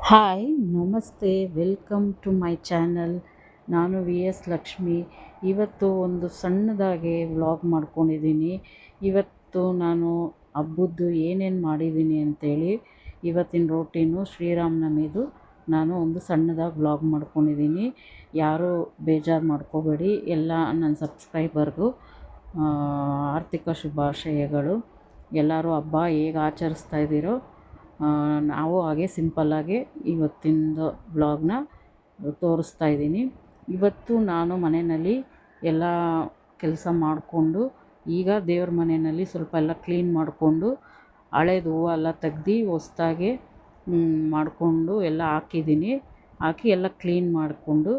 Hi ನಮಸ್ತೆ, welcome to my channel. ನಾನು V S Lakshmi. ಇವತ್ತು ಒಂದು ಸಣ್ಣದಾಗಿ ವ್ಲಾಗ್ ಮಾಡ್ಕೊಂಡಿದ್ದೀನಿ. ಇವತ್ತು ನಾನು ಹಬ್ಬದ್ದು ಏನೇನು ಮಾಡಿದ್ದೀನಿ ಅಂತೇಳಿ ಇವತ್ತಿನ ರೂಟೀನು ಶ್ರೀರಾಮನವಮಿದು ನಾನು ಒಂದು ಸಣ್ಣದಾಗಿ ವ್ಲಾಗ್ ಮಾಡ್ಕೊಂಡಿದ್ದೀನಿ. ಯಾರೂ ಬೇಜಾರು ಮಾಡ್ಕೋಬೇಡಿ. ಎಲ್ಲ ನನ್ನ ಸಬ್ಸ್ಕ್ರೈಬರ್ಗೂ ಆರ್ಥಿಕ ಶುಭಾಶಯಗಳು. ಎಲ್ಲರೂ ಹಬ್ಬ ಹೇಗೆ ಆಚರಿಸ್ತಾ ಇದ್ದೀರೋ ನಾವು ಹಾಗೆ ಸಿಂಪಲ್ಲಾಗಿ ಇವತ್ತಿಂದು ವ್ಲಾಗ್ನ ತೋರಿಸ್ತಾ ಇದ್ದೀನಿ. ಇವತ್ತು ನಾನು ಮನೆಯಲ್ಲಿ ಎಲ್ಲ ಕೆಲಸ ಮಾಡಿಕೊಂಡು ಈಗ ದೇವ್ರ ಮನೆಯಲ್ಲಿ ಸ್ವಲ್ಪ ಎಲ್ಲ ಕ್ಲೀನ್ ಮಾಡಿಕೊಂಡು ಹಳೇದು ಹೂವೆಲ್ಲ ತೆಗ್ದು ಹೊಸ್ದಾಗಿ ಮಾಡಿಕೊಂಡು ಎಲ್ಲ ಹಾಕಿ ಎಲ್ಲ ಕ್ಲೀನ್ ಮಾಡಿಕೊಂಡು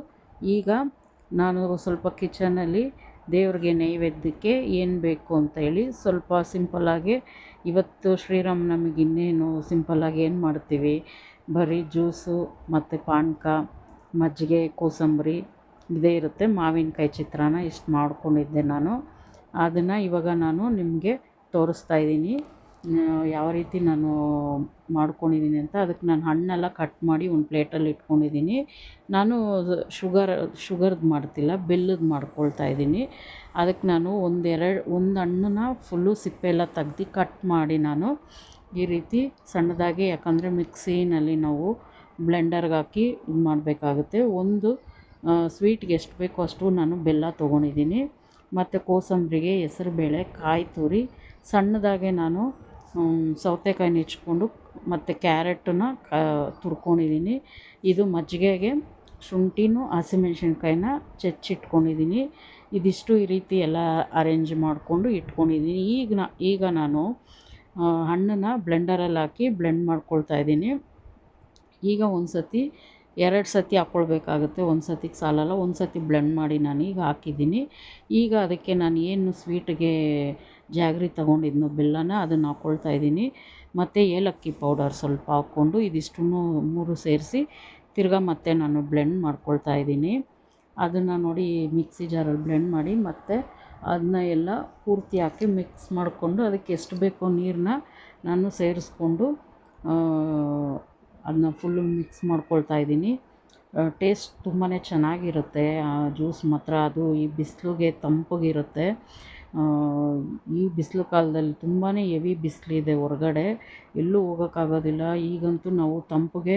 ಈಗ ನಾನು ಸ್ವಲ್ಪ ಕಿಚನಲ್ಲಿ ದೇವ್ರಿಗೆ ನೈವೇದ್ಯಕ್ಕೆ ಏನು ಬೇಕು ಅಂತ ಹೇಳಿ ಸ್ವಲ್ಪ ಸಿಂಪಲ್ಲಾಗಿ ಇವತ್ತು ಶ್ರೀರಾಮನವಮಿಗೆ ಇನ್ನೇನು ಸಿಂಪಲ್ಲಾಗಿ ಏನು ಮಾಡ್ತೀವಿ, ಬರೀ ಜ್ಯೂಸು ಮತ್ತು ಪಾನಕ, ಮಜ್ಜಿಗೆ, ಕೋಸಂಬರಿ ಇದೇ ಇರುತ್ತೆ. ಮಾವಿನಕಾಯಿ ಚಿತ್ರಾನ್ನ ಇಷ್ಟು ಮಾಡ್ಕೊಂಡಿದ್ದೆ ನಾನು. ಅದನ್ನು ಇವಾಗ ನಾನು ನಿಮಗೆ ತೋರಿಸ್ತಾ ಇದ್ದೀನಿ ಯಾವ ರೀತಿ ನಾನು ಮಾಡ್ಕೊಂಡಿದ್ದೀನಿ ಅಂತ. ಅದಕ್ಕೆ ನಾನು ಹಣ್ಣೆಲ್ಲ ಕಟ್ ಮಾಡಿ ಒಂದು ಪ್ಲೇಟಲ್ಲಿ ಇಟ್ಕೊಂಡಿದ್ದೀನಿ. ನಾನು ಶುಗರ್ದು ಮಾಡ್ತಿಲ್ಲ, ಬೆಲ್ಲದ್ದು ಮಾಡ್ಕೊಳ್ತಾ ಇದ್ದೀನಿ. ಅದಕ್ಕೆ ನಾನು ಒಂದು ಹಣ್ಣನ್ನ ಫುಲ್ಲು ಸಿಪ್ಪೆ ಎಲ್ಲ ತೆಗ್ದು ಕಟ್ ಮಾಡಿ ನಾನು ಈ ರೀತಿ ಸಣ್ಣದಾಗಿ, ಯಾಕಂದರೆ ಮಿಕ್ಸಿನಲ್ಲಿ ನಾವು ಬ್ಲೆಂಡರ್ಗೆ ಹಾಕಿ ಇದು ಮಾಡಬೇಕಾಗುತ್ತೆ. ಒಂದು ಸ್ವೀಟ್ಗೆ ಎಷ್ಟು ಬೇಕೋ ಅಷ್ಟು ನಾನು ಬೆಲ್ಲ ತೊಗೊಂಡಿದ್ದೀನಿ. ಮತ್ತು ಕೋಸಂಬರಿಗೆ ಹೆಸರುಬೇಳೆ, ಕಾಯಿ ತುರಿ, ಸಣ್ಣದಾಗೆ ನಾನು ಸೌತೆಕಾಯಿನ ಹೆಚ್ಕೊಂಡು ಮತ್ತು ಕ್ಯಾರೆಟನ್ನ ತುರ್ಕೊಂಡಿದ್ದೀನಿ. ಇದು ಮಜ್ಜಿಗೆಗೆ ಶುಂಠಿನೂ ಹಸಿಮೆಣ್ಸಿನ್ಕಾಯಿನ ಹೆಚ್ಚಿಟ್ಕೊಂಡಿದ್ದೀನಿ. ಇದಿಷ್ಟು ಈ ರೀತಿ ಎಲ್ಲ ಅರೇಂಜ್ ಮಾಡಿಕೊಂಡು ಇಟ್ಕೊಂಡಿದ್ದೀನಿ. ಈಗ ನಾನು ಹಣ್ಣನ್ನು ಬ್ಲೆಂಡರಲ್ಲಿ ಹಾಕಿ ಬ್ಲೆಂಡ್ ಮಾಡ್ಕೊಳ್ತಾ ಇದ್ದೀನಿ. ಈಗ ಎರಡು ಸತಿ ಹಾಕ್ಕೊಳ್ಬೇಕಾಗುತ್ತೆ, ಒಂದು ಸತಿಗೆ ಸಾಲಲ್ಲ. ಒಂದು ಸತಿ ಬ್ಲೆಂಡ್ ಮಾಡಿ ನಾನು ಈಗ ಹಾಕಿದ್ದೀನಿ. ಈಗ ಅದಕ್ಕೆ ನಾನು ಏನು ಸ್ವೀಟಿಗೆ ಜಾಗ್ರಿ ತೊಗೊಂಡಿದ್ನೋ ಬೆಲ್ಲನ ಅದನ್ನು ಹಾಕ್ಕೊಳ್ತಾ ಇದ್ದೀನಿ. ಮತ್ತು ಏಲಕ್ಕಿ ಪೌಡರ್ ಸ್ವಲ್ಪ ಹಾಕ್ಕೊಂಡು ಇದಿಷ್ಟನ್ನು ಮೂರು ಸೇರಿಸಿ ತಿರ್ಗಾ ಮತ್ತೆ ನಾನು ಬ್ಲೆಂಡ್ ಮಾಡ್ಕೊಳ್ತಾ ಇದ್ದೀನಿ. ಅದನ್ನು ನೋಡಿ ಮಿಕ್ಸಿ ಜಾರಲ್ಲಿ ಬ್ಲೆಂಡ್ ಮಾಡಿ ಮತ್ತು ಅದನ್ನ ಎಲ್ಲ ಪೂರ್ತಿ ಹಾಕಿ ಮಿಕ್ಸ್ ಮಾಡಿಕೊಂಡು ಅದಕ್ಕೆ ಎಷ್ಟು ಬೇಕೋ ನೀರನ್ನ ನಾನು ಸೇರಿಸ್ಕೊಂಡು ಅದನ್ನ ಫುಲ್ಲು ಮಿಕ್ಸ್ ಮಾಡ್ಕೊಳ್ತಾ ಇದ್ದೀನಿ. ಟೇಸ್ಟ್ ತುಂಬಾ ಚೆನ್ನಾಗಿರುತ್ತೆ ಜ್ಯೂಸ್ ಮಾತ್ರ. ಅದು ಈ ಬಿಸಿಲಿಗೆ ತಂಪಗಿರುತ್ತೆ. ಈ ಬಿಸಿಲು ಕಾಲದಲ್ಲಿ ತುಂಬಾ ಹೆವಿ ಬಿಸಿಲಿದೆ, ಹೊರಗಡೆ ಎಲ್ಲೂ ಹೋಗೋಕ್ಕಾಗೋದಿಲ್ಲ. ಈಗಂತೂ ನಾವು ತಂಪಿಗೆ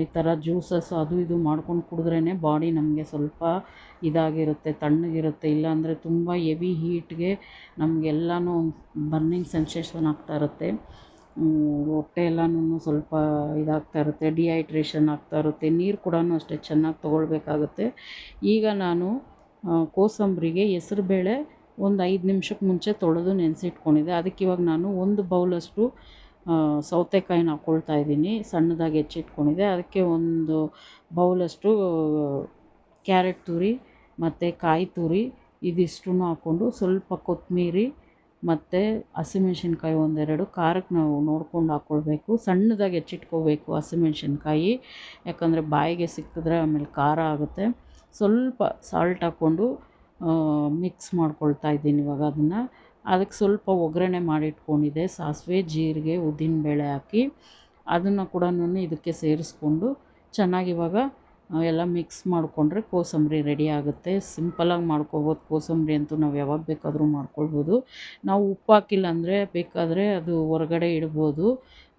ಈ ಥರ ಜ್ಯೂಸಸ್ ಅದು ಇದು ಮಾಡ್ಕೊಂಡು ಕುಡಿದ್ರೇ ಬಾಡಿ ನಮಗೆ ಸ್ವಲ್ಪ ಇದಾಗಿರುತ್ತೆ, ತಣ್ಣಗಿರುತ್ತೆ. ಇಲ್ಲಾಂದರೆ ತುಂಬ ಹೆವಿ ಹೀಟ್ಗೆ ನಮಗೆಲ್ಲನೂ ಬರ್ನಿಂಗ್ ಸೆನ್ಸೇಷನ್ ಆಗ್ತಾ ಇರುತ್ತೆ. ಹೊಟ್ಟೆ ಎಲ್ಲನೂ ಸ್ವಲ್ಪ ಇದಾಗ್ತಾ ಇರುತ್ತೆ, ಡಿಹೈಡ್ರೇಷನ್ ಆಗ್ತಾ ಇರುತ್ತೆ. ನೀರು ಕೂಡ ಅಷ್ಟೇ ಚೆನ್ನಾಗಿ ತೊಗೊಳ್ಬೇಕಾಗುತ್ತೆ. ಈಗ ನಾನು ಕೋಸಂಬರಿಗೆ ಹೆಸರುಬೇಳೆ ಒಂದು 5 ನಿಮಿಷಕ್ಕೆ ಮುಂಚೆ ತೊಳೆದು ನೆನೆಸಿಟ್ಕೊಂಡಿದ್ದೆ. ಅದಕ್ಕೆ ಇವಾಗ ನಾನು ಒಂದು ಬೌಲಷ್ಟು ಸೌತೆಕಾಯಿನ ಹಾಕ್ಕೊಳ್ತಾ ಇದ್ದೀನಿ, ಸಣ್ಣದಾಗಿ ಹೆಚ್ಚಿಟ್ಕೊಂಡಿದ್ದೆ. ಅದಕ್ಕೆ ಒಂದು ಬೌಲಷ್ಟು ಕ್ಯಾರೆಟ್ ತುರಿ ಮತ್ತು ಕಾಯಿ ತುರಿ ಇದಿಷ್ಟನ್ನು ಹಾಕ್ಕೊಂಡು ಸ್ವಲ್ಪ ಕೊತ್ತಂಬರಿ ಮತ್ತು ಹಸಿಮೆಣ್ಸಿನ್ಕಾಯಿ ಒಂದೆರಡು, ಖಾರಕ್ಕೆ ನಾವು ನೋಡ್ಕೊಂಡು ಹಾಕ್ಕೊಳ್ಬೇಕು. ಸಣ್ಣದಾಗಿ ಹೆಚ್ಚಿಟ್ಕೋಬೇಕು ಹಸಿಮೆಣ್ಸಿನ್ಕಾಯಿ, ಯಾಕಂದರೆ ಬಾಯಿಗೆ ಸಿಕ್ಕಿದ್ರೆ ಆಮೇಲೆ ಖಾರ ಆಗುತ್ತೆ. ಸ್ವಲ್ಪ ಸಾಲ್ಟ್ ಹಾಕ್ಕೊಂಡು ಮಿಕ್ಸ್ ಮಾಡ್ಕೊಳ್ತಾ ಇದ್ದೀನಿ ಇವಾಗ ಅದನ್ನು. ಅದಕ್ಕೆ ಸ್ವಲ್ಪ ಒಗ್ಗರಣೆ ಮಾಡಿಟ್ಕೊಂಡಿದ್ದೆ, ಸಾಸಿವೆ, ಜೀರಿಗೆ, ಉದ್ದಿನಬೇಳೆ ಹಾಕಿ ಅದನ್ನು ಕೂಡ ಇದಕ್ಕೆ ಸೇರಿಸ್ಕೊಂಡು ಚೆನ್ನಾಗಿ ಇವಾಗ ಎಲ್ಲ ಮಿಕ್ಸ್ ಮಾಡಿಕೊಂಡ್ರೆ ಕೋಸಂಬರಿ ರೆಡಿ ಆಗುತ್ತೆ. ಸಿಂಪಲಾಗಿ ಮಾಡ್ಕೊಬೋದು ಕೋಸಂಬರಿ ಅಂತೂ, ನಾವು ಯಾವಾಗ ಬೇಕಾದರೂ ಮಾಡ್ಕೊಳ್ಬೋದು. ನಾವು ಉಪ್ಪು ಹಾಕಿಲ್ಲ ಅಂದರೆ ಬೇಕಾದರೆ ಅದು ಹೊರಗಡೆ ಇಡ್ಬೋದು.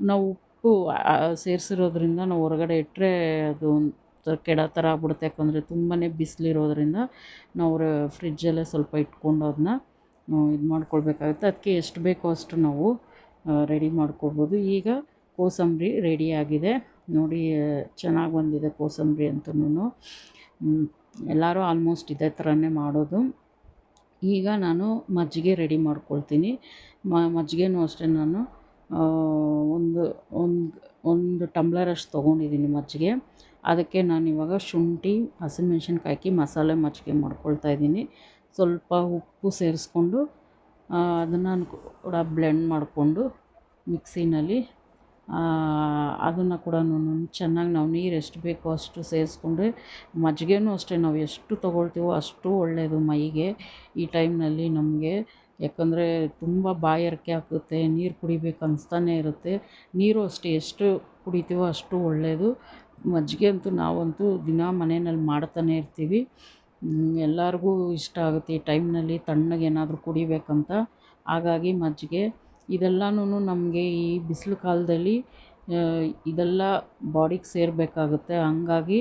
ನಾವು ಉಪ್ಪು ಸೇರಿಸಿರೋದ್ರಿಂದ ನಾವು ಹೊರಗಡೆ ಇಟ್ಟರೆ ಅದು ಕೆಡೋ ಥರ ಆಗ್ಬಿಡುತ್ತೆ. ಯಾಕಂದರೆ ತುಂಬಾ ಬಿಸಿಲಿರೋದ್ರಿಂದ ನಾವು ಫ್ರಿಜ್ಜಲ್ಲೇ ಸ್ವಲ್ಪ ಇಟ್ಕೊಂಡು ಅದನ್ನ ಇದು ಮಾಡ್ಕೊಳ್ಬೇಕಾಗುತ್ತೆ. ಅದಕ್ಕೆ ಎಷ್ಟು ಬೇಕೋ ಅಷ್ಟು ನಾವು ರೆಡಿ ಮಾಡ್ಕೊಳ್ಬೋದು. ಈಗ ಕೋಸಂಬರಿ ರೆಡಿಯಾಗಿದೆ ನೋಡಿ, ಚೆನ್ನಾಗಿ ಬಂದಿದೆ ಕೋಸಂಬರಿ ಅಂತೂ. ಎಲ್ಲರೂ ಆಲ್ಮೋಸ್ಟ್ ಇದೇ ಥರನೇ ಮಾಡೋದು. ಈಗ ನಾನು ಮಜ್ಜಿಗೆ ರೆಡಿ ಮಾಡ್ಕೊಳ್ತೀನಿ. ಮಜ್ಜಿಗೆನೂ ಅಷ್ಟೇ ನಾನು ಒಂದು ಒಂದು ಒಂದು ಟಂಬ್ಲರಷ್ಟು ತೊಗೊಂಡಿದ್ದೀನಿ ಮಜ್ಜಿಗೆ. ಅದಕ್ಕೆ ನಾನಿವಾಗ ಶುಂಠಿ, ಹಸಿಮೆಣ್ಸಿನ್ಕಾಯಿ ಹಾಕಿ ಮಸಾಲೆ ಮಜ್ಜಿಗೆ ಮಾಡ್ಕೊಳ್ತಾ ಇದ್ದೀನಿ. ಸ್ವಲ್ಪ ಉಪ್ಪು ಸೇರಿಸ್ಕೊಂಡು ಅದನ್ನು ಕೂಡ ಬ್ಲೆಂಡ್ ಮಾಡಿಕೊಂಡು ಮಿಕ್ಸಿನಲ್ಲಿ ಅದನ್ನು ಕೂಡ ಚೆನ್ನಾಗಿ ನಾವು ನೀರು ಎಷ್ಟು ಬೇಕೋ ಅಷ್ಟು ಸೇರಿಸ್ಕೊಂಡ್ರೆ, ಮಜ್ಜಿಗೆನೂ ಅಷ್ಟೇ ನಾವು ಎಷ್ಟು ತೊಗೊಳ್ತೀವೋ ಅಷ್ಟು ಒಳ್ಳೆಯದು ಮೈಗೆ. ಈ ಟೈಮ್ನಲ್ಲಿ ನಮಗೆ ಯಾಕಂದರೆ ತುಂಬ ಬಾಯಾರಿಕೆ ಆಗುತ್ತೆ, ನೀರು ಕುಡಿಬೇಕು ಅನಿಸ್ತಾನೆ ಇರುತ್ತೆ. ನೀರು ಅಷ್ಟೇ, ಎಷ್ಟು ಕುಡಿತೀವೋ ಅಷ್ಟು ಒಳ್ಳೆಯದು. ಮಜ್ಜಿಗೆ ಅಂತೂ ನಾವಂತೂ ದಿನಾ ಮನೆಯಲ್ಲಿ ಮಾಡ್ತಾನೆ ಇರ್ತೀವಿ. ಎಲ್ಲರಿಗೂ ಇಷ್ಟ ಆಗುತ್ತೆ ಈ ಟೈಮ್ನಲ್ಲಿ ತಣ್ಣಗೆ ಏನಾದರೂ ಕುಡಿಬೇಕಂತ. ಹಾಗಾಗಿ ಮಜ್ಜಿಗೆ ಇದೆಲ್ಲನೂ ನಮಗೆ ಈ ಬಿಸಿಲು ಕಾಲದಲ್ಲಿ ಇದೆಲ್ಲ ಬಾಡಿಗೆ ಸೇರಬೇಕಾಗುತ್ತೆ. ಹಂಗಾಗಿ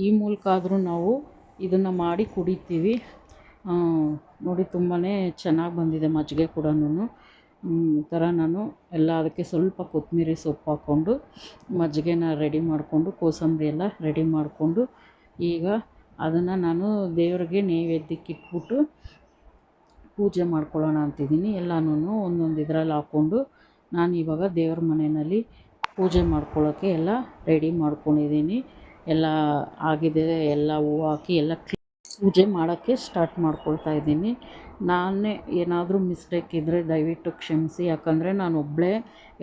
ಈ ಮೂಲಕ ಆದರೂ ನಾವು ಇದನ್ನು ಮಾಡಿ ಕುಡಿತೀವಿ. ನೋಡಿ ತುಂಬಾ ಚೆನ್ನಾಗಿ ಬಂದಿದೆ ಮಜ್ಜಿಗೆ ಕೂಡ. ಈ ಥರ ನಾನು ಎಲ್ಲ ಅದಕ್ಕೆ ಸ್ವಲ್ಪ ಕೊತ್ತಂಬರಿ ಸೊಪ್ಪು ಹಾಕ್ಕೊಂಡು ಮಜ್ಜಿಗೆನ ರೆಡಿ ಮಾಡಿಕೊಂಡು, ಕೋಸಂಬರಿ ಎಲ್ಲ ರೆಡಿ ಮಾಡಿಕೊಂಡು, ಈಗ ಅದನ್ನು ನಾನು ದೇವರಿಗೆ ನೈವೇದ್ಯಕ್ಕೆ ಇಟ್ಬಿಟ್ಟು ಪೂಜೆ ಮಾಡ್ಕೊಳ್ಳೋಣ ಅಂತಿದ್ದೀನಿ. ಎಲ್ಲನೂ ಒಂದೊಂದು ಇದರಲ್ಲಿ ಹಾಕ್ಕೊಂಡು ನಾನು ಇವಾಗ ದೇವ್ರ ಮನೆಯಲ್ಲಿ ಪೂಜೆ ಮಾಡ್ಕೊಳ್ಳೋಕ್ಕೆ ಎಲ್ಲ ರೆಡಿ ಮಾಡ್ಕೊಂಡಿದ್ದೀನಿ. ಎಲ್ಲ ಆಗಿದೆ, ಎಲ್ಲ ಹೂವು ಹಾಕಿ ಎಲ್ಲ ಪೂಜೆ ಮಾಡೋಕ್ಕೆ ಸ್ಟಾರ್ಟ್ ಮಾಡ್ಕೊಳ್ತಾ ಇದ್ದೀನಿ. ನಾನೇ ಏನಾದರೂ ಮಿಸ್ಟೇಕ್ ಇದ್ದರೆ ದಯವಿಟ್ಟು ಕ್ಷಮಿಸಿ. ಯಾಕಂದರೆ ನಾನು ಒಬ್ಬಳೇ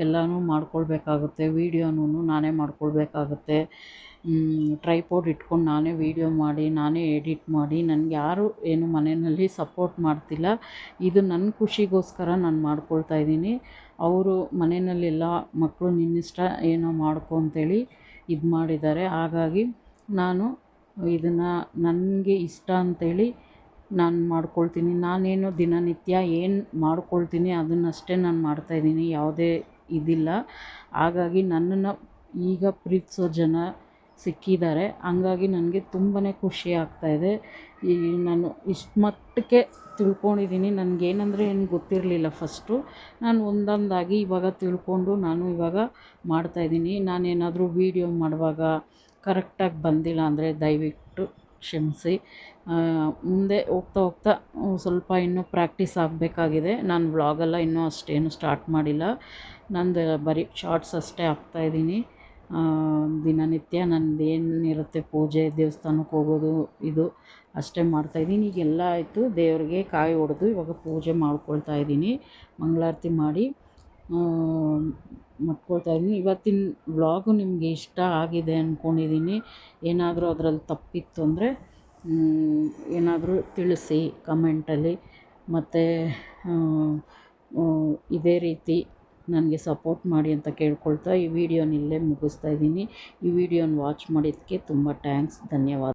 ಎಲ್ಲನೂ ಮಾಡ್ಕೊಳ್ಬೇಕಾಗುತ್ತೆ, ವೀಡಿಯೋನೂ ನಾನೇ ಮಾಡ್ಕೊಳ್ಬೇಕಾಗುತ್ತೆ. ಟ್ರೈಪಾಡ್ ಇಟ್ಕೊಂಡು ನಾನೇ ವೀಡಿಯೋ ಮಾಡಿ, ನಾನೇ ಎಡಿಟ್ ಮಾಡಿ, ನನಗೆ ಯಾರೂ ಏನು ಮನೆಯಲ್ಲಿ ಸಪೋರ್ಟ್ ಮಾಡ್ತಿಲ್ಲ. ಇದು ನನ್ನ ಖುಷಿಗೋಸ್ಕರ ನಾನು ಮಾಡ್ಕೊಳ್ತಾ ಇದ್ದೀನಿ. ಅವರು ಮನೆಯಲ್ಲೆಲ್ಲ ಮಕ್ಕಳು ನಿನ್ನಿಷ್ಟ ಏನೋ ಮಾಡ್ಕೊ ಅಂತೇಳಿ ಇದು ಮಾಡಿದ್ದಾರೆ. ಹಾಗಾಗಿ ನಾನು ಇದನ್ನು ನನಗೆ ಇಷ್ಟ ಅಂಥೇಳಿ ನಾನು ಮಾಡ್ಕೊಳ್ತೀನಿ. ನಾನೇನು ದಿನನಿತ್ಯ ಏನು ಮಾಡ್ಕೊಳ್ತೀನಿ ಅದನ್ನಷ್ಟೇ ನಾನು ಮಾಡ್ತಾಯಿದ್ದೀನಿ, ಯಾವುದೇ ಇದಿಲ್ಲ. ಹಾಗಾಗಿ ನನ್ನನ್ನು ಈಗ ಪ್ರೀತಿಸೋ ಜನ ಸಿಕ್ಕಿದ್ದಾರೆ. ಹಂಗಾಗಿ ನನಗೆ ತುಂಬಾ ಖುಷಿ ಆಗ್ತಾಯಿದೆ. ಈ ನಾನು ಇಷ್ಟು ಮಟ್ಟಕ್ಕೆ ತಿಳ್ಕೊಂಡಿದ್ದೀನಿ. ನನಗೇನಂದರೆ ಏನು ಗೊತ್ತಿರಲಿಲ್ಲ ಫಸ್ಟು. ನಾನು ಒಂದೊಂದಾಗಿ ಇವಾಗ ತಿಳ್ಕೊಂಡು ನಾನು ಇವಾಗ ಮಾಡ್ತಾಯಿದ್ದೀನಿ. ನಾನೇನಾದರೂ ವೀಡಿಯೋ ಮಾಡುವಾಗ ಕರೆಕ್ಟಾಗಿ ಬಂದಿಲ್ಲ ಅಂದರೆ ದಯವಿಟ್ಟು ಕ್ಷಮಿಸಿ. ಮುಂದೆ ಹೋಗ್ತಾ ಹೋಗ್ತಾ ಸ್ವಲ್ಪ ಇನ್ನೂ ಪ್ರಾಕ್ಟೀಸ್ ಆಗಬೇಕಾಗಿದೆ. ನಾನು ವ್ಲಾಗೆಲ್ಲ ಇನ್ನೂ ಅಷ್ಟೇನು ಸ್ಟಾರ್ಟ್ ಮಾಡಿಲ್ಲ. ನಂದು ಬರೀ ಶಾರ್ಟ್ಸ್ ಅಷ್ಟೇ ಹಾಕ್ತಾಯಿದ್ದೀನಿ. ದಿನನಿತ್ಯ ನಂದು ಏನಿರುತ್ತೆ ಪೂಜೆ, ದೇವಸ್ಥಾನಕ್ಕೆ ಹೋಗೋದು, ಇದು ಅಷ್ಟೇ ಮಾಡ್ತಾಯಿದ್ದೀನಿ. ಈಗೆಲ್ಲ ಆಯಿತು, ದೇವರಿಗೆ ಕಾಯಿ ಹೊಡೆದು ಇವಾಗ ಪೂಜೆ ಮಾಡ್ಕೊಳ್ತಾ ಇದ್ದೀನಿ. ಮಂಗಳಾರತಿ ಮಾಡಿ ಮಾಡ್ಕೊಳ್ತಾ ಇದ್ದೀನಿ. ಇವತ್ತಿನ ವ್ಲಾಗು ನಿಮಗೆ ಇಷ್ಟ ಆಗಿದೆ ಅಂದ್ಕೊಂಡಿದ್ದೀನಿ. ಏನಾದರೂ ಅದರಲ್ಲಿ ತಪ್ಪಿತ್ತು ಅಂದರೆ ಏನಾದರೂ ತಿಳಿಸಿ ಕಮೆಂಟಲ್ಲಿ. ಮತ್ತು ಇದೇ ರೀತಿ ನನಗೆ ಸಪೋರ್ಟ್ ಮಾಡಿ ಅಂತ ಕೇಳ್ಕೊಳ್ತಾ ಈ ವಿಡಿಯೋನ ಇಲ್ಲೇ ಮುಗಿಸ್ತಾ ಇದ್ದೀನಿ. ಈ ವಿಡಿಯೋನ ವಾಚ್ ಮಾಡಿದ್ದಕ್ಕೆ ತುಂಬ ಥ್ಯಾಂಕ್ಸ್, ಧನ್ಯವಾದ.